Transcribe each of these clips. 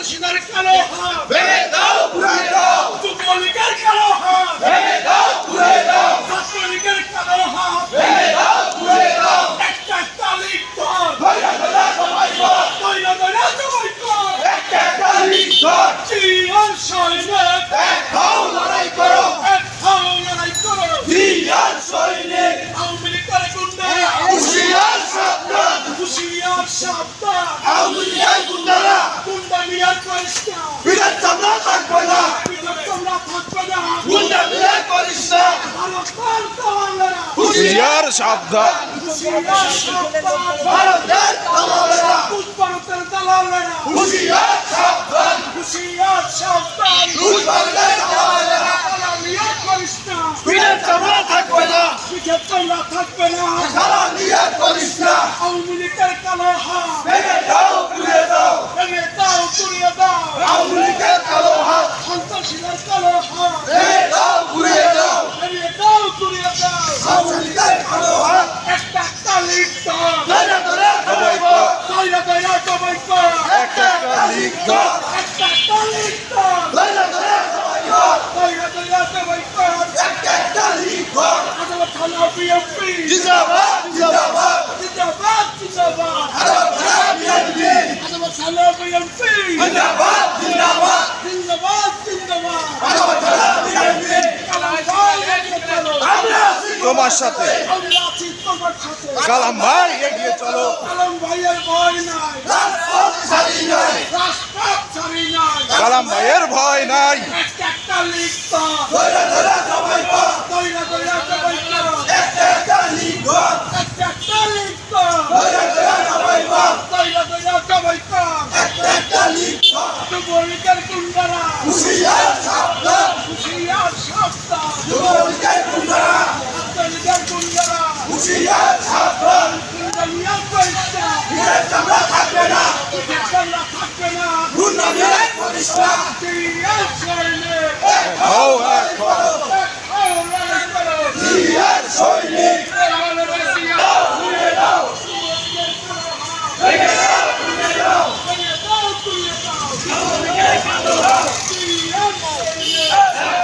সন্ত্রাসীদের কালো হাত ভেঙে দাও, ঘুরে দাও। যুবলীগের কালো হাত ভেঙে দাও, ঘুরে দাও। ছাত্রলীগের কালো হাত ভেঙে দাও, ঘুরে দাও। একটা একটা লীগ ধর, ধৈর্য ধরে সবাই কর, ধৈর্য ধরে সবাই কর। একটা একটা লীগ ধর, জিয়ার সৈনিক এক হও, লড়াই করো, এক হও, লড়াই করো। জিয়ার সৈনিক আওয়ামী লীগের গুন্ডারা হুঁশিয়ার সাবধান, হুঁশিয়ার সাবধান। আওয়ামী লীগের গুন্ডারা গুন্ডামি আর করিস না, বিরাট চামড়া থাকবে না, বিরাট চামড়া থাকবে না। গুন্ডামি আর করিস না, ভারতের দালালেরা হুঁশিয়ার সাবধান, হুঁশিয়ার সাবধান। ভারতের দালালেরা ভারতের দালালেরা হুঁশিয়ার সাবধান, হুঁশিয়ার সাবধান। ভারতের দালালেরা দালালি আর করিস না, বিরাট চামড়া থাকবে না, বিরাট চামড়া থাকবে না। দালালি আর করিস না। আওয়ামী লীগের কালো হাত ভেঙে দাও, ঘুরে দাও, ভেঙে দাও, ঘুরিয়ে দাও। আওয়ামী লীগের কালো হাত, সন্ত্রাসীদের কালো হাত ভেঙে দাও, ঘুরে দাও, ভেঙে দাও, ঘুরিয়ে দাও। আওয়ামী লীগের কালো হাত একটা একটা লীগ ধর, ধৈর্য ধরে সবাই কর, ধৈর্য ধরে সবাই কর। একটা একটা লীগ ধর, একটা একটা লীগ ধর, ধৈর্য ধরে সবাই কর, ধৈর্য ধরে সবাই কর। একটা একটা লীগ ধর। আদালত থানা বিএনপি জিন্দাবাদ জিন্দাবাদ, জিন্দাবাদ জিন্দাবাদ। আদালত থানা বিএনপি আদালত থানা বিএনপি জিন্দাবাদ জিন্দাবাদ, জিন্দাবাদ জিন্দাবাদ। আদালত থানা বিএনপি কালাম ভাই এগিয়ে চলো, আমরা আছি তোমার সাথে। আমরা আছি তোমার সাথে। কালাম ভাই এগিয়ে চলো, কালাম ভাইয়ের ভয় নাই, রাজপথ ছাড়ি নাই, রাজপথ ছাড়ি নাই। কালাম ভাইয়ের ভয় নাই। একটা একটা লীগ ধর, ধৈর্য ধরে সবাই কর, ধৈর্য ধরে সবাই কর। একটা একটা লীগ ধর, একটা একটা লীগ ধর, ধৈর্য ধরে সবাই কর, ধৈর্য ধরে সবাই কর। একটা একটা লীগ ধর। যুবলীগের গুন্ডারা হুঁশিয়ার সাবধান, হুঁশিয়ার সাবধান। যুবলীগের গুন্ডারা ছাত্রলীগের গুন্ডারা হুঁশিয়ার সাবধান, গুন্ডামি আর করিস না, বিরাট চামড়া থাকবে না, বিরাট চামড়া থাকবে না। গুন্ডামি আর করিস না। জিয়ার সৈনিক হও এক হও, এক হও, লড়াই করো। জিয়ার সৈনিক দালালেরা জিয়া ঘুরে দাও, যুবলীগের কালো হাত ভেঙে দাও, ঘুরে দাও, ভেঙে দাও, তুলে দাও। যুবলীগের কালো হাত জিয়ার সৈনিক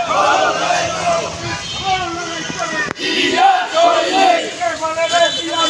হও, লড়াই করো, হও, লড়াই করো। জিয়ার সৈনিক এবারে জিয়া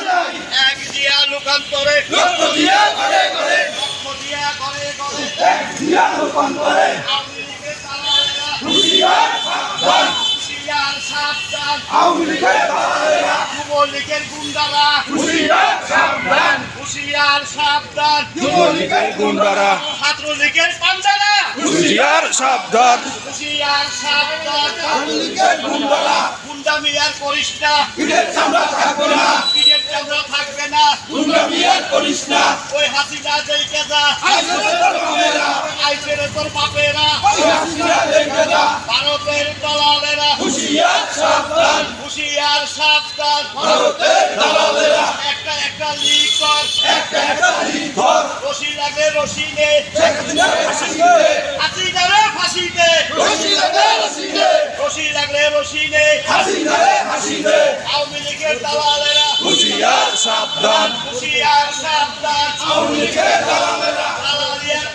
নাই। এক জিয়া লোকান্তরে রক্ত দিয়ে ঘরে ঘরে, লক্ষ দিয়া ঘরে ঘরে এক জিয়া রূপান্তরে, আওয়ামী লীগের দালালেরা হুঁশিয়ার সাবধান, হুঁশিয়ার সাবধান। আওয়ামী লীগের দালালেরা যুবলীগের গুন্ডারা হুঁশিয়ার সাবধান, হুঁশিয়ার সাবধান। যুবলীগের গুন্ডারা ছাত্রলীগের পান্ডারা হুঁশিয়ার সাবধান, হুঁশিয়ার সাবধান। আওয়ামী লীগের গুন্ডারা গুন্ডামি আর করিস না, বিরাট চামড়া থাকবে না, পিঠের চামড়া থাকবে না। গুন্ডামি আর করিস না। ওই হাসিনা যেই কেদা আইসরে তোর বামেরা, আইসেরে তোর বাপেরা ওই হাসিনা দেখে যা, ভারতের দালালেরা হুঁশিয়ার সাবধান, হুঁশিয়ার সাবধান। ভারতের দালালেরা একটা একটা লীগ কর, একটা একটা লীগ ধর, রশি লাগলে রশি নে, শেখ হাসিনার ফাঁসি দে, হাসিনারে ফাঁসি দে, রশি লাগে রশি দে, রশি লাগলে রশি নে। হাসিনারে ফাঁসি দে, আওয়ামী লীগের দালালেরা হুঁশিয়ার সাবধান, হুঁশিয়ার সাবধান। আওয়ামী লীগের দালালেরা দালালি আর